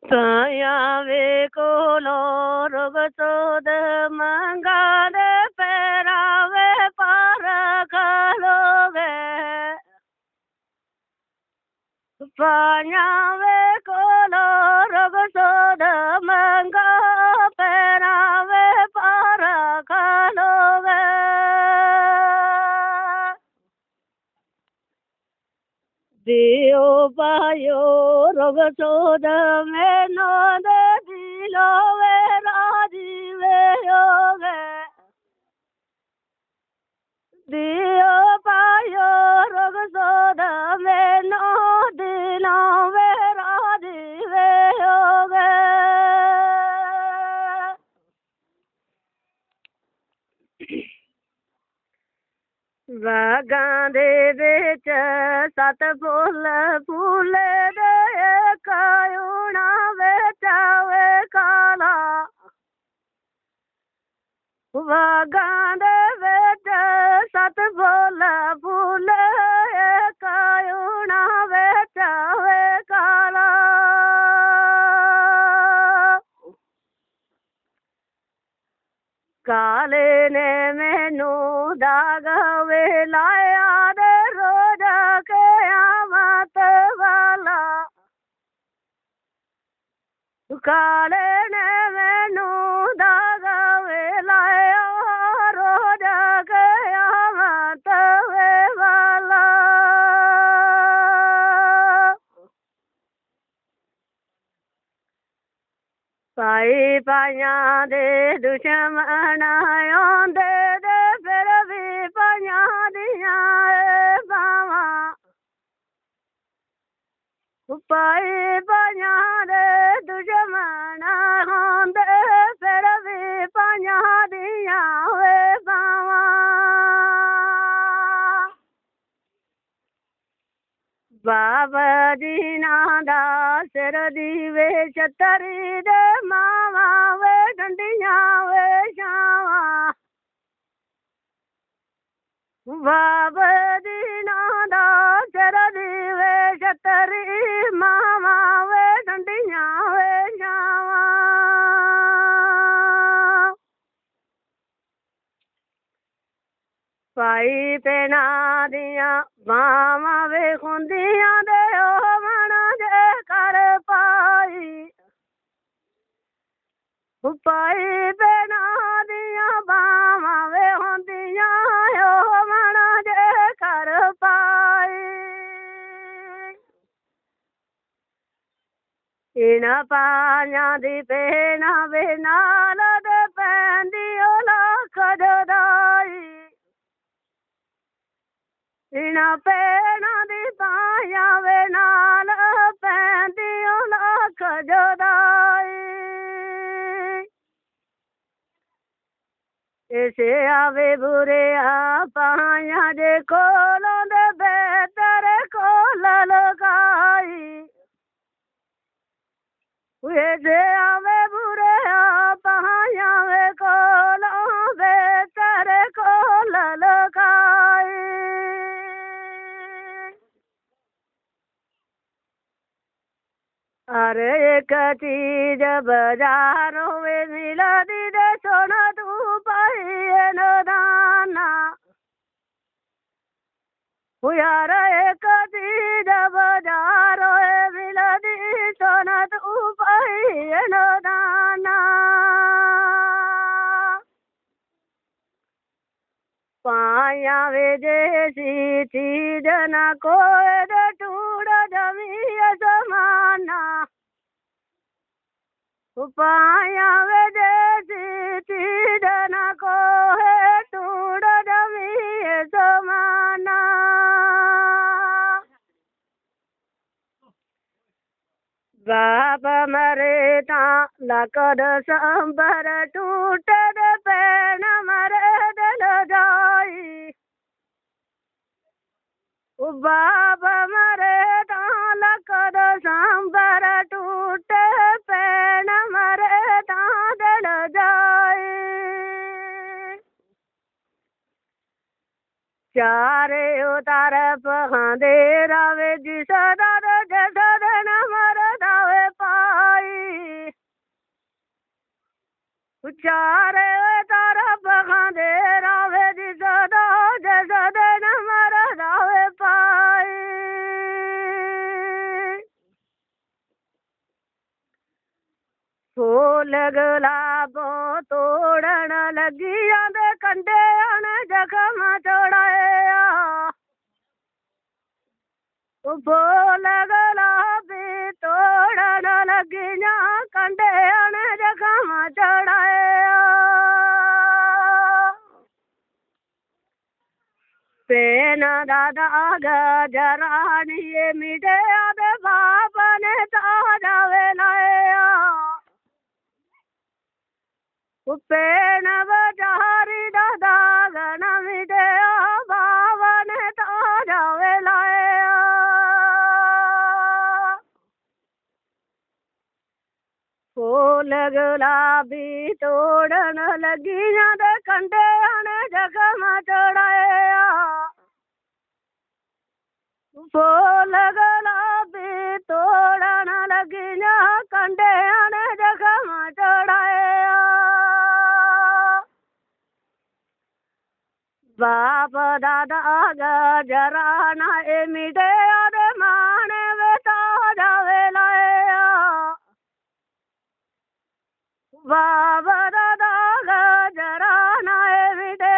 साया वे कोलो रोग चोद मंगा दे पेरावे पार खलोगे पाया वे कोलो रोग चोद मंगा पेरावे पार खलोगे दियो पायो रोग चोद में नो दे दिलो वे राजी वे योगे दियो पायो रोग चोद में नो दिलो वे राजी वे योगे बागां दे विच सत फुल फूले दे कायूना विच वे काला बागां दे विच सत फुल फूले कायूना विच वे काला काले ने मैनू दाग वे लाया दे रोज क़यामत वाला काले ने मैनू दाग वे लाया रोज क़यामत वे वाला पाई पाइया दे दुश्मन आंदे दे फिर भी पाइया दिया बावा पाई पाइया दे दुश्मन आंदे फिर भी पाइया दिया बावा बाबा जी नादा सिर दीवे छतरी दे मावा वे डंडिया वे शावा बाबा जी नादा सिर दीवे छतरी मावा वे डंडिया वे शावा पाई पेना दिया मामा वे खुंदिया दे ओ मना जे कर पाई पाई पेना दिया मामा वे खुंदिया ओ मना जे कर पाई इन पाया दी पेना वे नाल दे पैंदी ओ लख जुदाई इन पेना दी पाया वे नाल पैंदी ओ लख जुदाई इसे आवे बुरे आ पाया जे कोलों दे बेहतर कोल लगाई इसे आवे बुरे आ पाया वे कोलों बेहतर कोल लगाई अरे एक चीज बाजारों में मिला दी दे सोना तू पाई न दाना यार एक चीज बाजारों में मिला दी सोना तू पाई न दाना पाया वे जैसी चीज न कोई टूट जमी समाना पाया वे जैसी चीज न कोई टूट जमी समाना बाप मरे ता लकड़ संबर टूट दे पैन मरे दिल जाई बाप मरे ता लकड़ संबर टूट पैन मरे ता दिल जाई चारे उतार पहांदे रावे जिस दर जसद न मर दावे पाई चारे तरफ खांदे रावे दी सदा जसदे न मर रावे पाई फूल गुलाबो तोड़न लगिया दे कंडे ने जखम चढ़ाया फूल गुलाबी तोड़न लगिया कंडे ने जखम चढ़ाया पेन दादा गजरानी मिटे दे बाप ने ताजा वेलाया पेन बजारी दादा गन मिटे बाबा ने ताजा वेलाया फूल गुलाबी तोड़न लगिया दे कंडे ने जखम चढ़ाया फूल गुलाबी तोड़न लगिया कंडे ने जखम चढ़ाया बाप दादा गजराना मिटे दे माने वे ताजा वेलाया बाबा दादा गजराना मिटे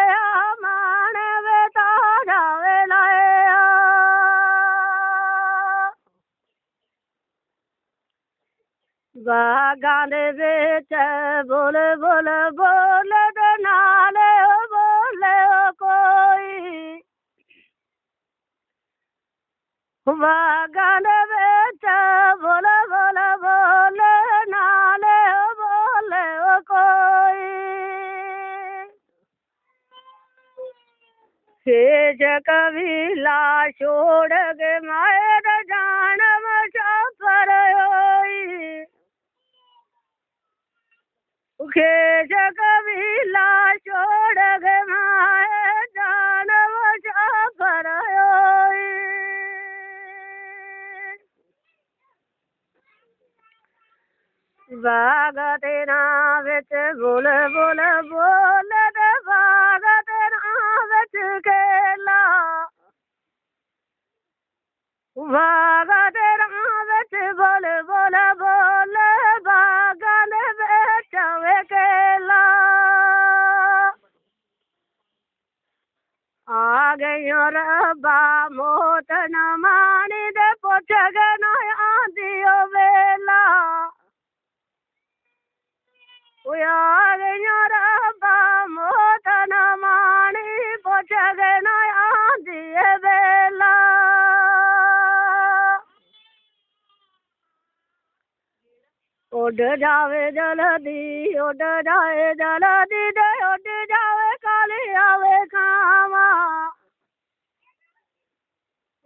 माने वे ताजा वेलाया बागां दे विच बोल बोल बोल दे नाले बोले कोई बागां दे विच बोल बोल बोल नाले बोले कोई सेज कबीला छोड़ के मायर जान मुसाफर होई खेज कबीला छोड़ के मायर जान मुसाफर होई बाग तेरा बिच बोल बोल बोल दे बाग तेरा बिच खेला बाग तेरा बिच बोल बोल बोल बाग दे बिच खेला आ गई रब्बा मौत न मानी दे पुछ के न आंदियो वेला आ गई रब्बा मौत न मानी पुछ के न आंदिए वेला उड़ जावे जल्दी उड़ जाए जल्दी दे उड़ जावे काली आवे खावा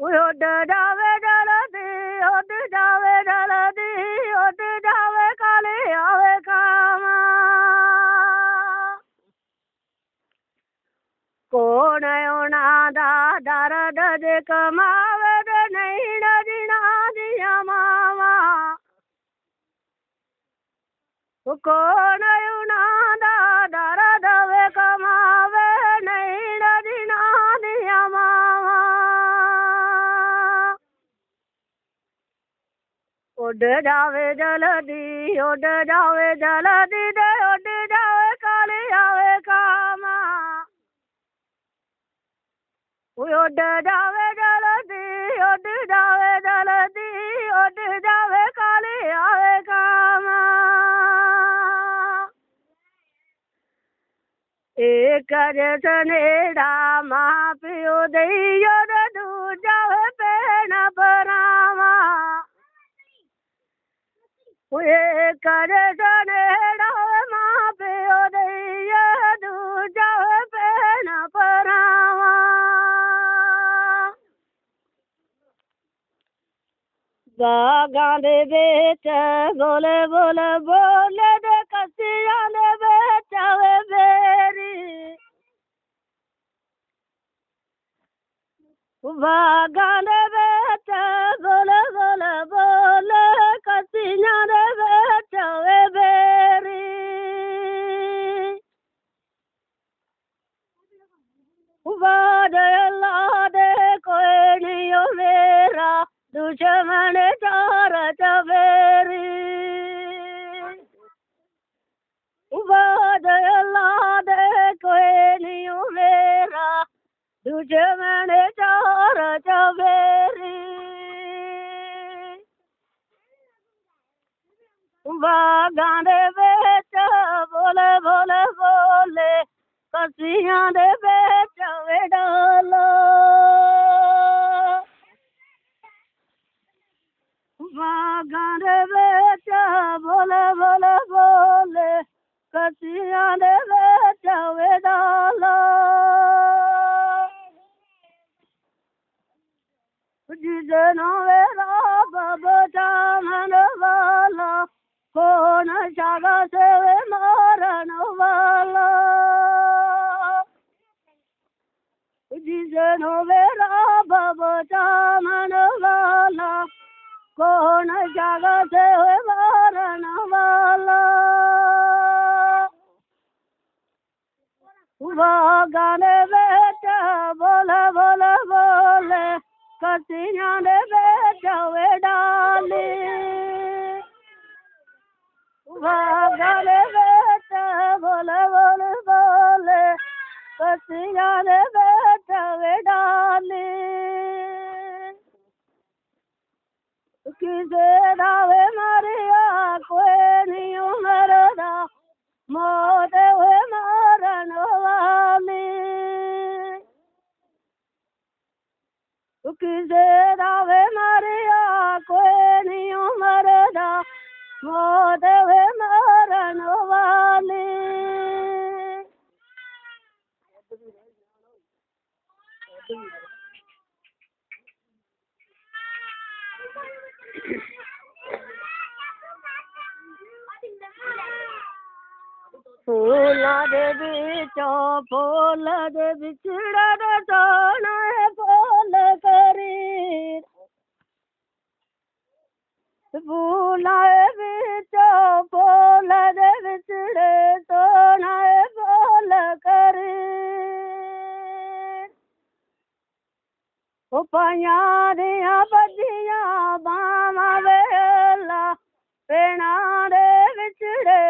उड़ जावे जल्दी उड़ जावे जल्दी उड़ जावे काली आवे खावा कौन उना दा दर्द जे कमावे दे नहीं नदीना दिया मावा कौन उना दा दर्द वे कमावे नहीं नदीना दिया मावा उड़ जावे जल्दी उड़ जावे जल्दी दे उड़ जावे काली आवे कामा उड़ जावे जल्दी उड़ जावे जल्दी उड़ जावे काली आवे कामा एक जनेड़ा माँ प्यो दियो दूजा पेन भरावा एक जनेड़ा माँ प्यो दियो दूजा पेन भरावा बागां दे विच बोल बोल बोल दे कसियां दे विच वे बेरी बागां दे विच बोल बोल बोल कसियां दे विच वे बेरी दुश्मन चार चबेरी उबाद अल्लाह दे कोई नहीं मेरा दुश्मन चार चबेरी बागां दे बिच बोले बोले बोले कसियां दे बिच डालो बागां दे बिच बोले बोले बोले कसियां दे बिच डालो जिसनो मेरा बबचा मन वाला कौन जागा से मारन वाला जिसनो मेरा बबचा मन वाला कौन जागा से मारन वाला गाने बेच बोले बोले बोले कसियां दे बेच डाली गाने बेच बोले बोले बोले कसियां दे बेच डाली किसे दावे मरिया कोई नहीं मरदा मौत हुए मारन वाली किसे दावे मरिया कोई नहीं मरदा मौत हुए मारन वाली फूला दे बिचों फूल दे बिछड़ा दे सोना फूल करी फूला बिचों फूल दे बिछड़े सोना फूल करी पाया दिया बजिया बामा वेला पेना दे बिछड़े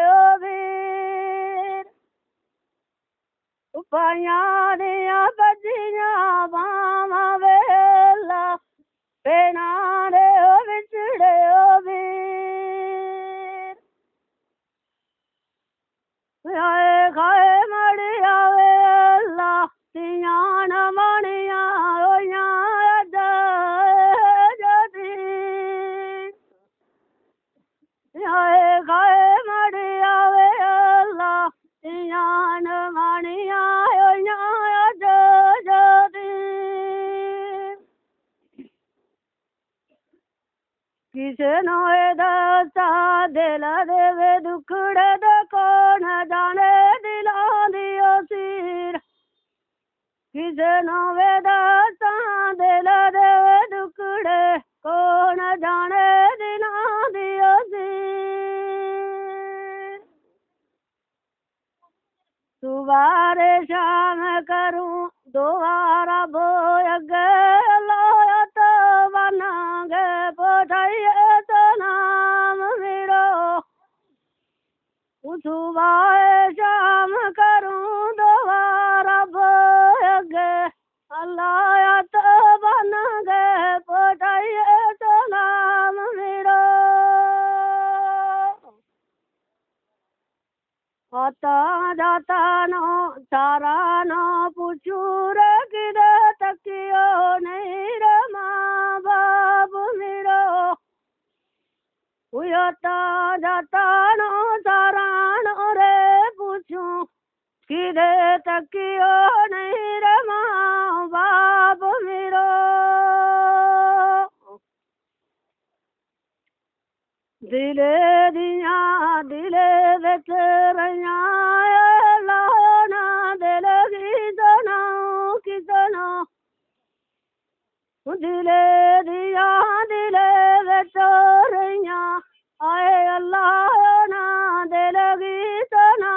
पाया दिया बजिया बामा वेला पेना दे बिछड़े आए खाए मड़िया वेला सियान मणिया आए खाए मड़िया वेला सियान मणिया किसे नोए दसा दिल देवे दुखड़े दे कौन जाने दिला दियो सिर किसे नोए दसा दिल देवे दुखड़े कौन जाने दिला दियो सिर सुबारे शाम करूं दोबारा बोय गया तो बनागे पठाइए तो नाम मिलो सुबह शाम करूं दोबारा बोय गए अल्लाह तो बन गए पठाइए तो नाम मिलो आता जाता नो सारा नो पूछू रे किधे तकियो नहीं रे माँ बाप मिलो आता जाता नो सारा नो रे पूछू किधे तकियो नहीं रे माँ बाप मिलो दिले दिया दिले बिच रहिया लाना दिल किसना किसना दिले दिया दिले बिच रहिया आए अल्लाह ना दिल किसना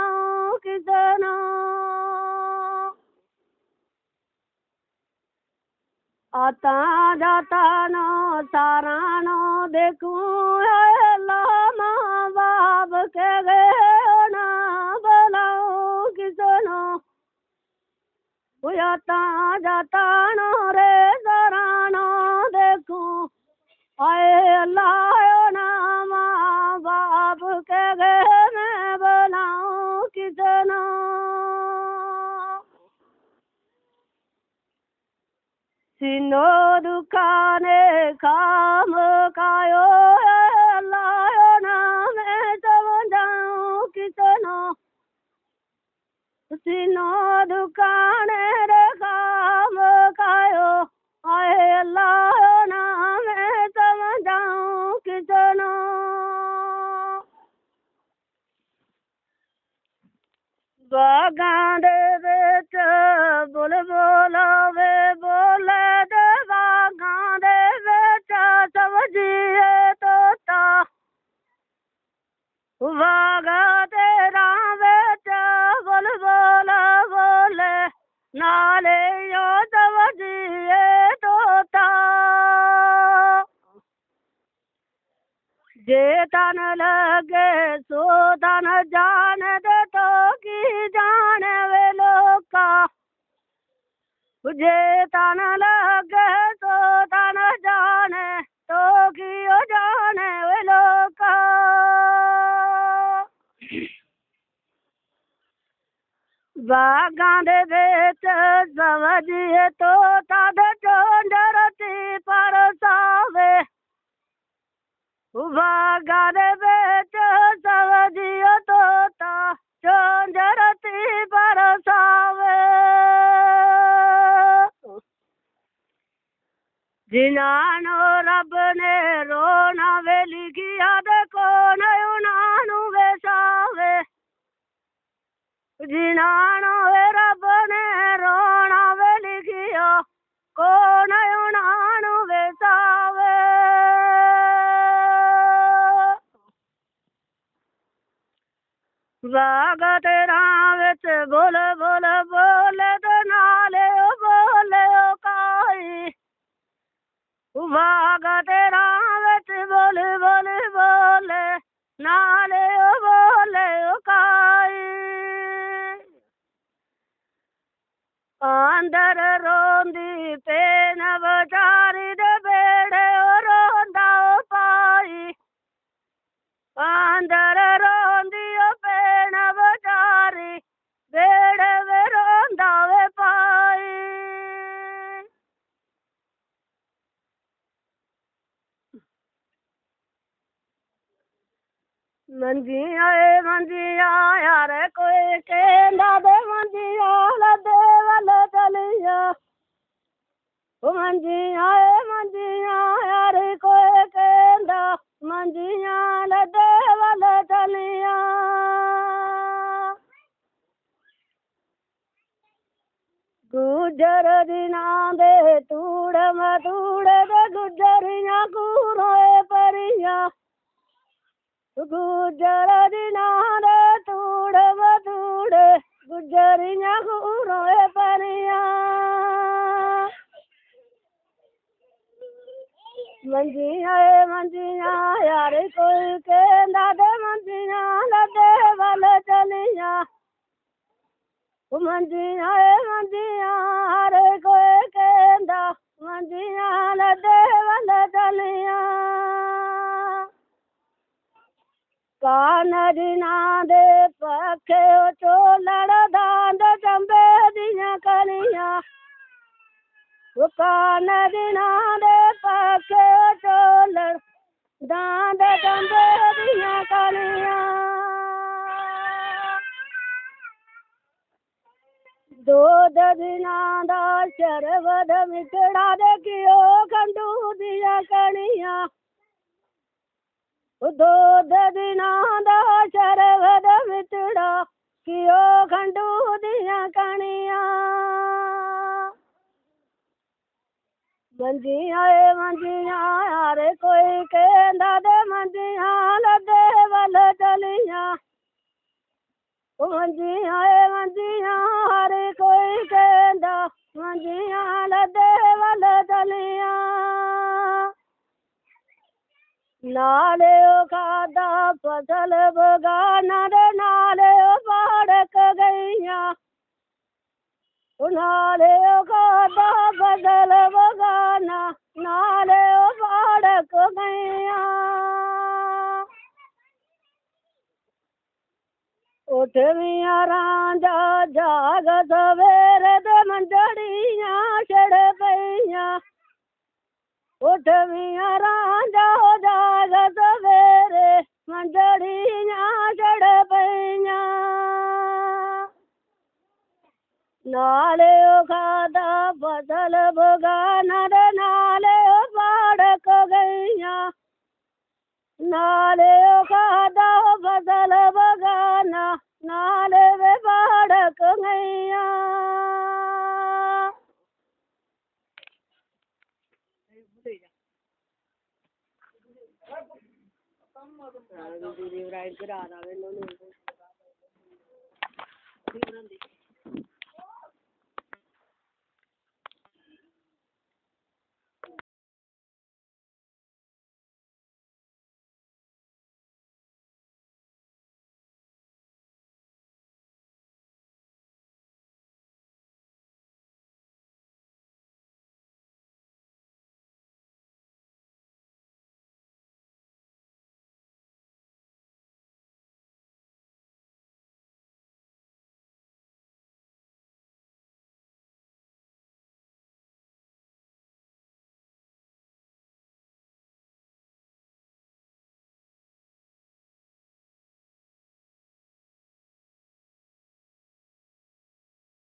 किसना आता जाता नो सारा नो देखूं अल्लाह माँ बाप के गए ना बुलाऊं किसनो आता जाता नो रे सारा नो देखूं आए अल्लाह ना माँ बाप के गए मैं बुलाऊं किसनो सिनो दुकाने काम कायो अल्लाह ना मैं समझाऊं किसनो सिनो दुकाने रे काम कायो आए अल्लाह ना मैं समझाऊं किसनो बागान दे बेच बोल बोलावे बोले दे बागान दे बेच समझिए तोता बागा तेरा बेच बोल बोला बोले नाले यो समझिए तोता जे तन लगे सो तन जान दे तो की जाने वे लोका जे तन लगे सो तन जाने तो की जाने वे लोका बागान दे बेच समझिए तो तद चोंडरती पर सावे बागान बेच समझिए तोता चोंजरती बरसावे जिनानो रब ने रोना वे लिखिया दे कौन उनानु बेसावे जिनानो वे रब ने रोना वे लिखिया कौन उनानु बेसावे बागा तेरा विच बोल बोल बोले तो नाले बोले काई बागा तेरा विच बोल बोल बोले नाले बोले काई अंदर रोंदी पेन बचारी दे बेड़े रोंदा पाई अंदर रोंदी पेन बचारी बेड़े वे रोंदा वे पाई मंजिया यार कोई कहंदा दे मंजिया लदे वल चलिया मंजिया यार कोई कहंदा मंजिया लदे वल चलिया गुजर दिना दे तूड़ मधूड़ दे गुजरिया कूरोए परिया गुजर दिना दे तूड़ मधूड़ गुजरिया कूरोए परिया मंजिया यार कोई कहंदा दे मंजिया लदे वल चलिया मंजिया हर कोई कहंदा मंजिया लदे वल चलिया कान दिना दे पखे चोलड़ दांद चंबे दिया कलिया कान दिना दे पखे चोलड़ दांद चंबे दिया कलिया दो दिना दा शरबत मिठड़ा दे कियो खंडू दिया कनिया दो दिना दा शरबत मिठड़ा कियो खंडू दिया कनिया मंजिया यार कोई कहंदा दे मंजिया लदे वल चलिया मंजिया हर कोई ਕਹਿੰਦਾ ਮੰਜੀਆਂ ਲੱਦੇ ਵੱਲ ਚਲੀਆਂ ਨਾਲੇ ਉਹ ਖਾਦਾ ਫਸਲ ਬਗਾਨਾ ਦੇ ਨਾਲੇ ਉਹ ਪਾੜਕ ਗਈਆਂ ਨਾਲੇ ਉਹ ਖਾਦਾ ਫਸਲ ਬਗਾਨਾ ਨਾਲੇ ਉਹ ਪਾੜਕ ਗਈਆਂ ਉੱਠਵੀਆਂ ਰਾਂਝਾ ਜਾਗ ਸਵੇਰੇ ਤੇ ਮੰਝੜੀਆਂ ਛੜ ਪਈਆਂ ਉੱਠਵੀਆਂ ਰਾਂਝਾ ਜਾਗ ਸਵੇਰੇ ਮੰਝੜੀਆਂ ਛੜ ਪਈਆਂ ਨਾਲੇ ਉਹ ਖਾਦਾ ਫਸਲ ਬਗਾਨਾ ਦੇ ਨਾਲੇ ਉਹ ਪਾੜਕ ਗਈਆਂ ਨਾਲੇ ਉਹ ਖਾਦਾ ਫਸਲ ਬਗਾਨਾ ਨਾਲੇ ਵੇ ਪਾੜਕ ਗਈਆਂ